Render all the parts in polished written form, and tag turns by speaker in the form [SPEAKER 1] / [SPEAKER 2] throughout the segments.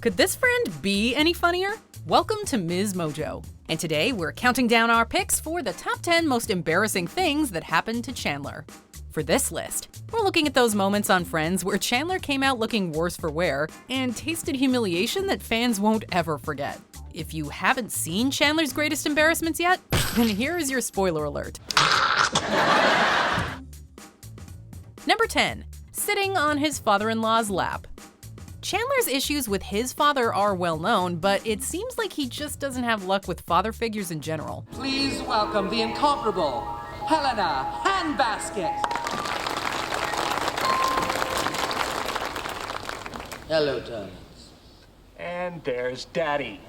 [SPEAKER 1] Could this friend be any funnier? Welcome to MsMojo, and today we're counting down our picks for the top 10 most embarrassing things that happened to Chandler. For this list, we're looking at those moments on Friends where Chandler came out looking worse for wear and tasted humiliation that fans won't ever forget. If you haven't seen Chandler's greatest embarrassments yet, then here is your spoiler alert. Number 10. Sitting on his father-in-law's lap. Chandler's issues with his father are well known, but it seems like he just doesn't have luck with father figures in general.
[SPEAKER 2] Please welcome the incomparable Helena Handbasket.
[SPEAKER 3] Hello, Thomas.
[SPEAKER 4] And there's Daddy.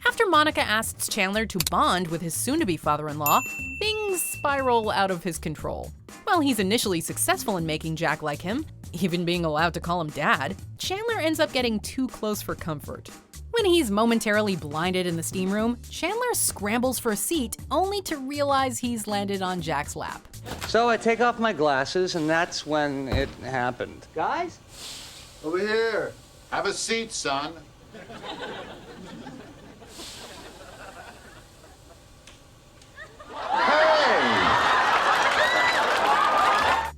[SPEAKER 1] After Monica asks Chandler to bond with his soon-to-be father-in-law, things spiral out of his control. While he's initially successful in making Jack like him, even being allowed to call him Dad, Chandler ends up getting too close for comfort. When he's momentarily blinded in the steam room, Chandler scrambles for a seat only to realize he's landed on Jack's lap.
[SPEAKER 3] So I take off my glasses, and that's when it happened. Guys?
[SPEAKER 5] Over here. Have a seat, son.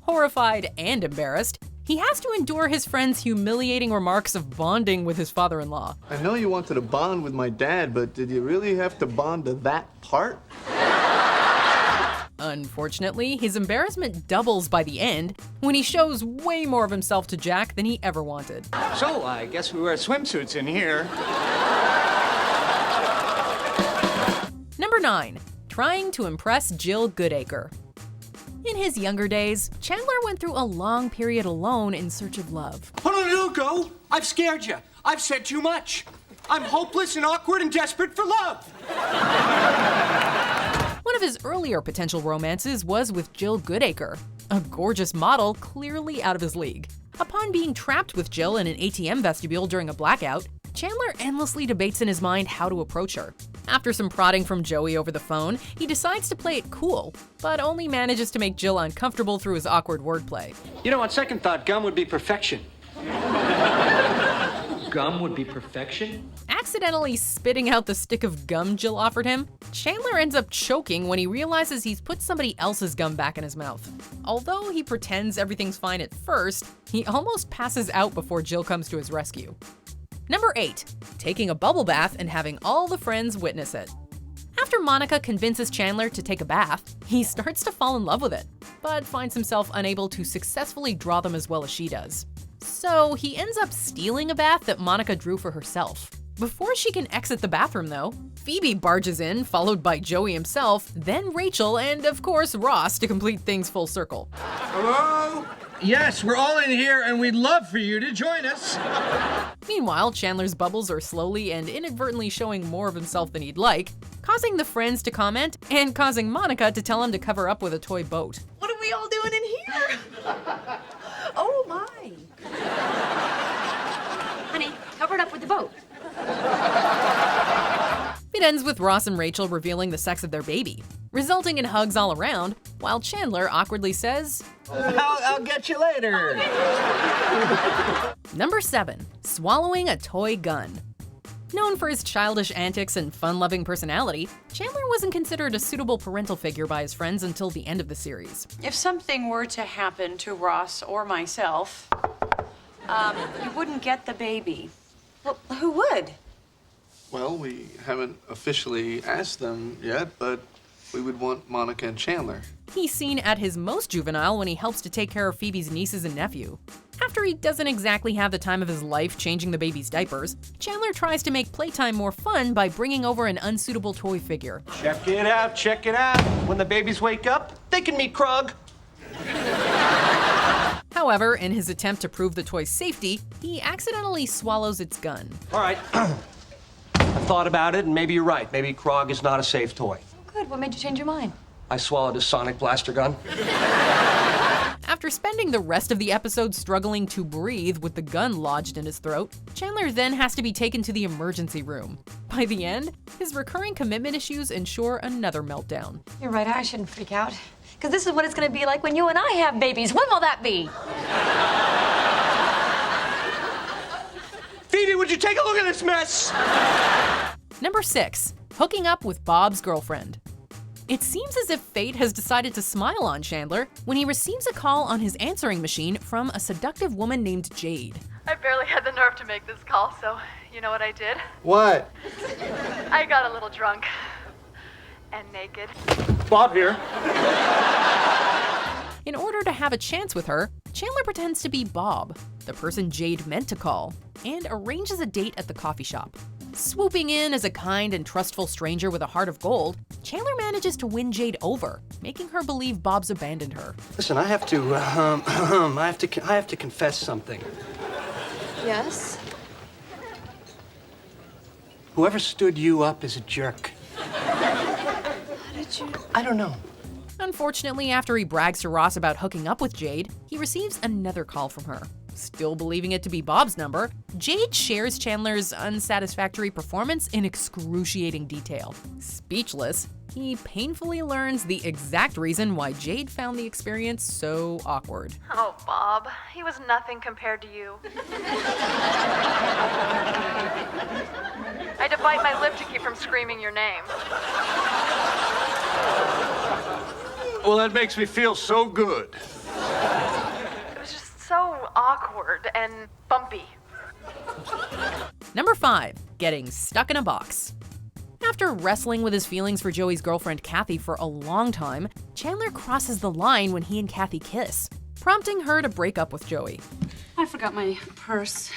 [SPEAKER 1] Horrified and embarrassed, he has to endure his friend's humiliating remarks of bonding with his father-in-law.
[SPEAKER 6] I know you wanted to bond with my dad, but did you really have to bond to that part?
[SPEAKER 1] Unfortunately, his embarrassment doubles by the end when he shows way more of himself to Jack than he ever wanted.
[SPEAKER 4] So I guess we wear swimsuits in here.
[SPEAKER 1] Number 9. Trying to impress Jill Goodacre. In his younger days, Chandler went through a long period alone in search of love.
[SPEAKER 4] Hold on, don't go. I've scared you. I've said too much. I'm hopeless and awkward and desperate for love.
[SPEAKER 1] One of his earlier potential romances was with Jill Goodacre, a gorgeous model clearly out of his league. Upon being trapped with Jill in an ATM vestibule during a blackout, Chandler endlessly debates in his mind how to approach her. After some prodding from Joey over the phone, he decides to play it cool, but only manages to make Jill uncomfortable through his awkward wordplay.
[SPEAKER 4] You know, on second thought, gum would be perfection. Gum would be perfection?
[SPEAKER 1] Accidentally spitting out the stick of gum Jill offered him, Chandler ends up choking when he realizes he's put somebody else's gum back in his mouth. Although he pretends everything's fine at first, he almost passes out before Jill comes to his rescue. Number 8. Taking a bubble bath and having all the friends witness it. After Monica convinces Chandler to take a bath, he starts to fall in love with it, but finds himself unable to successfully draw them as well as she does. So he ends up stealing a bath that Monica drew for herself. Before she can exit the bathroom though, Phoebe barges in, followed by Joey himself, then Rachel, and of course Ross to complete things full circle.
[SPEAKER 4] Hello? Yes, we're all in here, and we'd love for you to join us.
[SPEAKER 1] Meanwhile, Chandler's bubbles are slowly and inadvertently showing more of himself than he'd like, causing the friends to comment and causing Monica to tell him to cover up with a toy boat.
[SPEAKER 7] What are we all doing in here? Oh my.
[SPEAKER 8] Honey, cover it up with the boat.
[SPEAKER 1] It ends with Ross and Rachel revealing the sex of their baby, resulting in hugs all around, while Chandler awkwardly says,
[SPEAKER 4] I'll get you later.
[SPEAKER 1] Number 7. Swallowing a toy gun. Known for his childish antics and fun-loving personality, Chandler wasn't considered a suitable parental figure by his friends until the end of the series.
[SPEAKER 7] If something were to happen to Ross or myself, you wouldn't get the baby. Well, who would?
[SPEAKER 6] Well, we haven't officially asked them yet, but we would want Monica and Chandler.
[SPEAKER 1] He's seen at his most juvenile when he helps to take care of Phoebe's nieces and nephew. After he doesn't exactly have the time of his life changing the baby's diapers, Chandler tries to make Playtime more fun by bringing over an unsuitable toy figure.
[SPEAKER 4] Check it out, check it out. When the babies wake up, they can meet Krog.
[SPEAKER 1] However, in his attempt to prove the toy's safety, he accidentally swallows its gun.
[SPEAKER 4] All right. I thought about it, and maybe you're right. Maybe Krog is not a safe toy.
[SPEAKER 8] Good, what made you change your mind?
[SPEAKER 4] I swallowed a sonic blaster gun.
[SPEAKER 1] After spending the rest of the episode struggling to breathe with the gun lodged in his throat, Chandler then has to be taken to the emergency room. By the end, his recurring commitment issues ensure another meltdown.
[SPEAKER 8] You're right, I shouldn't freak out. Because this is what it's going to be like when you and I have babies. When will that be?
[SPEAKER 4] Phoebe! Would you take a look at this mess?
[SPEAKER 1] Number 6. Hooking up with Bob's girlfriend. It seems as if fate has decided to smile on Chandler when he receives a call on his answering machine from a seductive woman named Jade.
[SPEAKER 9] I barely had the nerve to make this call, so you know what I did?
[SPEAKER 6] What?
[SPEAKER 9] I got a little drunk. And naked.
[SPEAKER 4] Bob here.
[SPEAKER 1] In order to have a chance with her, Chandler pretends to be Bob, the person Jade meant to call, and arranges a date at the coffee shop. Swooping in as a kind and trustful stranger with a heart of gold, Chandler manages to win Jade over, making her believe Bob's abandoned her.
[SPEAKER 3] Listen, I have to confess something.
[SPEAKER 8] Yes?
[SPEAKER 3] Whoever stood you up is a jerk.
[SPEAKER 8] How did you...
[SPEAKER 3] I don't know.
[SPEAKER 1] Unfortunately, after he brags to Ross about hooking up with Jade, he receives another call from her. Still believing it to be Bob's number, Jade shares Chandler's unsatisfactory performance in excruciating detail. Speechless, he painfully learns the exact reason why Jade found the experience so awkward.
[SPEAKER 9] Oh, Bob, he was nothing compared to you. I had to bite my lip to keep from screaming your name.
[SPEAKER 4] Well, that makes me feel so good.
[SPEAKER 9] It was just so awkward and bumpy.
[SPEAKER 1] Number 5. Getting stuck in a box. After wrestling with his feelings for Joey's girlfriend Kathy for a long time, Chandler crosses the line when he and Kathy kiss, prompting her to break up with Joey.
[SPEAKER 7] I forgot my purse.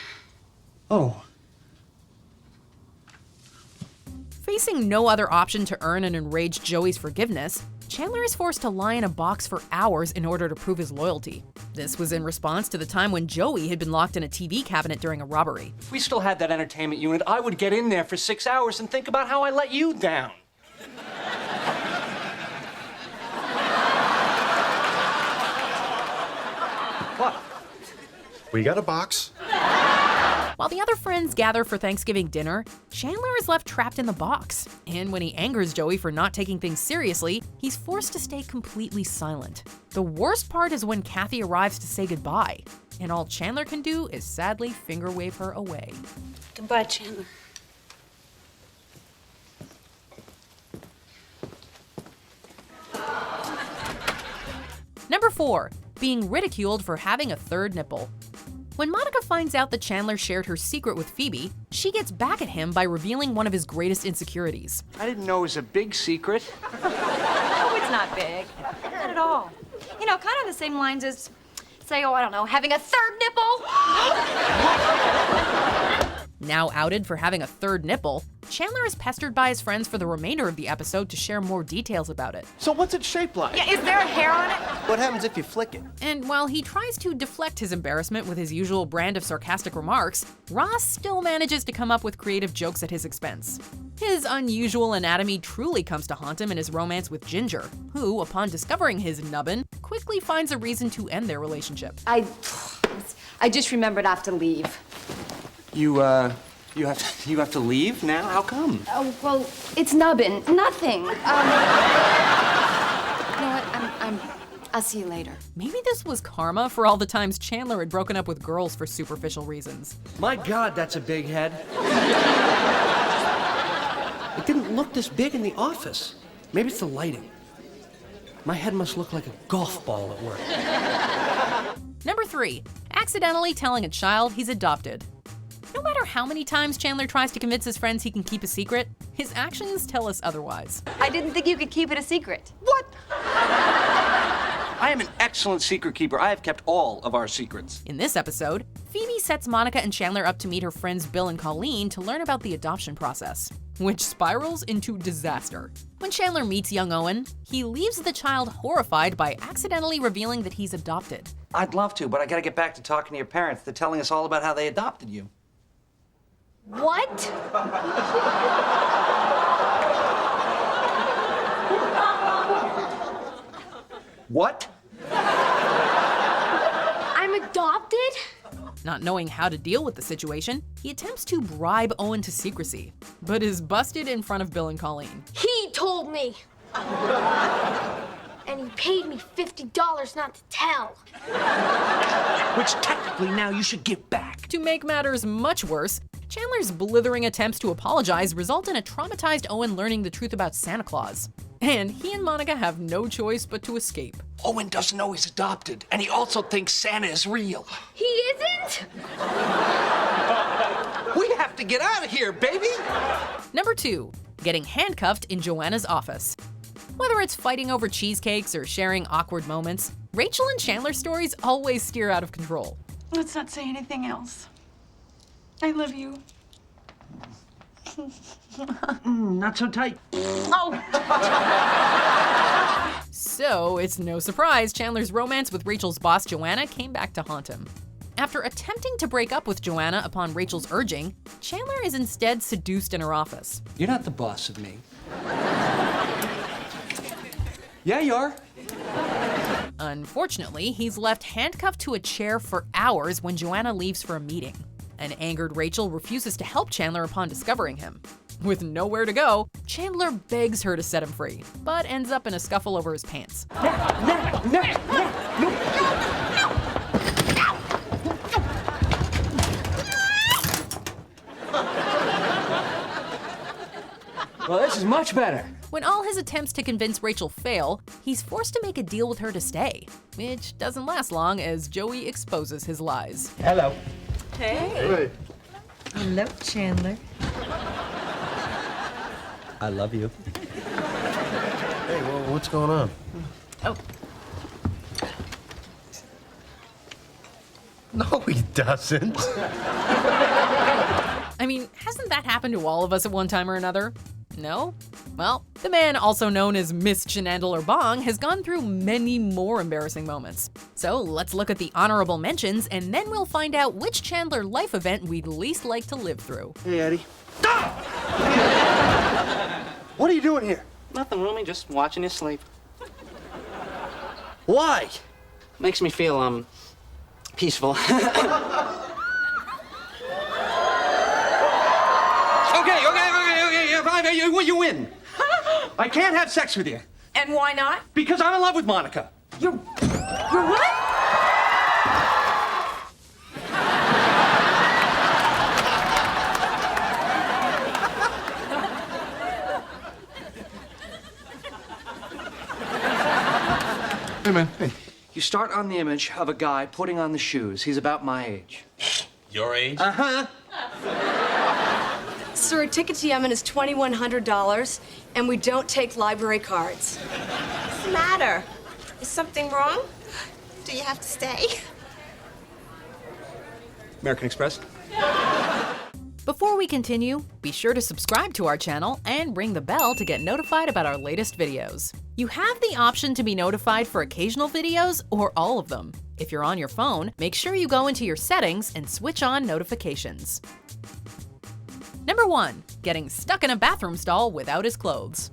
[SPEAKER 3] Oh.
[SPEAKER 1] Facing no other option to earn and enrage Joey's forgiveness, Chandler is forced to lie in a box for hours in order to prove his loyalty. This was in response to the time when Joey had been locked in a TV cabinet during a robbery.
[SPEAKER 3] If we still had that entertainment unit, I would get in there for 6 hours and think about how I let you down. What?
[SPEAKER 10] We got a box.
[SPEAKER 1] While the other friends gather for Thanksgiving dinner, Chandler is left trapped in the box. And when he angers Joey for not taking things seriously, he's forced to stay completely silent. The worst part is when Kathy arrives to say goodbye, and all Chandler can do is sadly finger wave her away.
[SPEAKER 7] Goodbye, Chandler.
[SPEAKER 1] Number 4. Being ridiculed for having a third nipple. When Monica finds out that Chandler shared her secret with Phoebe, she gets back at him by revealing one of his greatest insecurities.
[SPEAKER 3] I didn't know it was a big secret.
[SPEAKER 8] Oh, it's not big. Not at all. You know, kind of the same lines as, say, oh, I don't know, having a third nipple.
[SPEAKER 1] Now outed for having a third nipple, Chandler is pestered by his friends for the remainder of the episode to share more details about it.
[SPEAKER 6] So what's it shaped like?
[SPEAKER 8] Yeah, is there a hair on it?
[SPEAKER 10] What happens if you flick it?
[SPEAKER 1] And while he tries to deflect his embarrassment with his usual brand of sarcastic remarks, Ross still manages to come up with creative jokes at his expense. His unusual anatomy truly comes to haunt him in his romance with Ginger, who, upon discovering his nubbin, quickly finds a reason to end their relationship.
[SPEAKER 8] I just remembered I have to leave.
[SPEAKER 3] You have to leave now? How come?
[SPEAKER 8] Oh, well, it's nubbin. Nothing. You know what? I'll see you later.
[SPEAKER 1] Maybe this was karma for all the times Chandler had broken up with girls for superficial reasons.
[SPEAKER 3] My God, that's a big head. It didn't look this big in the office. Maybe it's the lighting. My head must look like a golf ball at work.
[SPEAKER 1] Number 3. Accidentally telling a child he's adopted. No matter how many times Chandler tries to convince his friends he can keep a secret, his actions tell us otherwise.
[SPEAKER 8] I didn't think you could keep it a secret.
[SPEAKER 3] What? I am an excellent secret keeper. I have kept all of our secrets.
[SPEAKER 1] In this episode, Phoebe sets Monica and Chandler up to meet her friends Bill and Colleen to learn about the adoption process, which spirals into disaster. When Chandler meets young Owen, he leaves the child horrified by accidentally revealing that he's adopted.
[SPEAKER 3] I'd love to, but I gotta get back to talking to your parents. They're telling us all about how they adopted you.
[SPEAKER 8] What?
[SPEAKER 3] What?
[SPEAKER 8] I'm adopted?
[SPEAKER 1] Not knowing how to deal with the situation, he attempts to bribe Owen to secrecy, but is busted in front of Bill and Colleen.
[SPEAKER 11] He told me. And he paid me $50 not to tell.
[SPEAKER 3] Which technically now you should give back.
[SPEAKER 1] To make matters much worse, Chandler's blithering attempts to apologize result in a traumatized Owen learning the truth about Santa Claus. And he and Monica have no choice but to escape.
[SPEAKER 4] Owen doesn't know he's adopted, and he also thinks Santa is real.
[SPEAKER 11] He isn't?
[SPEAKER 4] We have to get out of here, baby!
[SPEAKER 1] Number 2, getting handcuffed in Joanna's office. Whether it's fighting over cheesecakes or sharing awkward moments, Rachel and Chandler's stories always steer out of control.
[SPEAKER 7] Let's not say anything else. I love you.
[SPEAKER 3] Not so tight.
[SPEAKER 1] So it's no surprise Chandler's romance with Rachel's boss Joanna came back to haunt him. After attempting to break up with Joanna upon Rachel's urging, Chandler is instead seduced in her office.
[SPEAKER 3] You're not the boss of me. Yeah, you are.
[SPEAKER 1] Unfortunately, he's left handcuffed to a chair for hours when Joanna leaves for a meeting. An angered Rachel refuses to help Chandler upon discovering him. With nowhere to go, Chandler begs her to set him free, but ends up in a scuffle over his pants.
[SPEAKER 3] Well, this is much better.
[SPEAKER 1] When all his attempts to convince Rachel fail, he's forced to make a deal with her to stay, which doesn't last long as Joey exposes his lies.
[SPEAKER 3] Hello.
[SPEAKER 6] Hey.
[SPEAKER 8] Hello, Chandler.
[SPEAKER 10] I love you.
[SPEAKER 5] Hey, well, what's going on?
[SPEAKER 1] Oh,
[SPEAKER 10] No, he doesn't.
[SPEAKER 1] I mean, hasn't that happened to all of us at one time or another? No? Well, the man also known as Miss Chandler Bong has gone through many more embarrassing moments. So let's look at the honorable mentions and then we'll find out which Chandler life event we'd least like to live through.
[SPEAKER 3] Hey, Eddie. What are you doing here?
[SPEAKER 12] Nothing, Roomy, just watching you sleep.
[SPEAKER 3] Why?
[SPEAKER 12] Makes me feel, peaceful.
[SPEAKER 4] Okay, you win. I can't have sex with you.
[SPEAKER 7] And why not?
[SPEAKER 4] Because I'm in love with Monica.
[SPEAKER 7] You're what?
[SPEAKER 6] Hey, man. Hey.
[SPEAKER 3] You start on the image of a guy putting on the shoes. He's about my age.
[SPEAKER 13] Your age?
[SPEAKER 3] Uh-huh.
[SPEAKER 14] Sir, a ticket to Yemen is $2,100, and we don't take library cards.
[SPEAKER 15] What's the matter? Is something wrong? Do you have to stay?
[SPEAKER 3] American Express.
[SPEAKER 1] Before we continue, be sure to subscribe to our channel and ring the bell to get notified about our latest videos. You have the option to be notified for occasional videos or all of them. If you're on your phone, make sure you go into your settings and switch on notifications. Number 1, getting stuck in a bathroom stall without his clothes.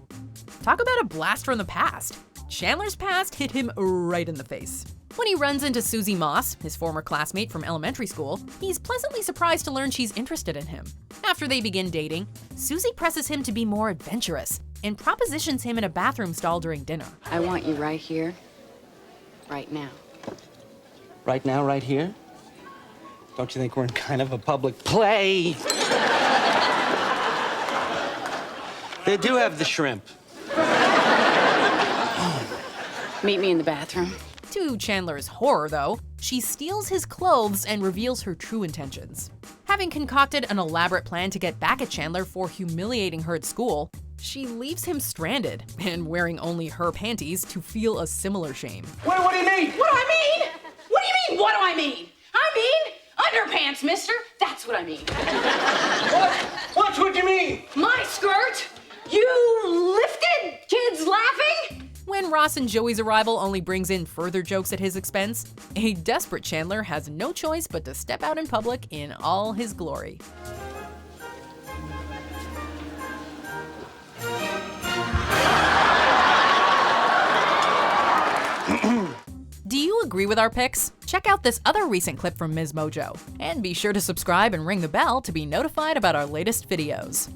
[SPEAKER 1] Talk about a blast from the past. Chandler's past hit him right in the face. When he runs into Susie Moss, his former classmate from elementary school, he's pleasantly surprised to learn she's interested in him. After they begin dating, Susie presses him to be more adventurous and propositions him in a bathroom stall during dinner.
[SPEAKER 16] I want you right here, right now.
[SPEAKER 12] Right now, right here? Don't you think we're in kind of a public play? They do have the shrimp.
[SPEAKER 16] Meet me in the bathroom.
[SPEAKER 1] To Chandler's horror, though, she steals his clothes and reveals her true intentions. Having concocted an elaborate plan to get back at Chandler for humiliating her at school, she leaves him stranded and wearing only her panties to feel a similar shame.
[SPEAKER 4] What do you mean?
[SPEAKER 16] What do I mean? What do you mean, what do I mean? I mean, underpants, mister. That's what I mean.
[SPEAKER 4] What's what you mean?
[SPEAKER 16] My skirt? You lifted? Kids laughing?
[SPEAKER 1] When Ross and Joey's arrival only brings in further jokes at his expense, a desperate Chandler has no choice but to step out in public in all his glory. Do you agree with our picks? Check out this other recent clip from MsMojo, and be sure to subscribe and ring the bell to be notified about our latest videos.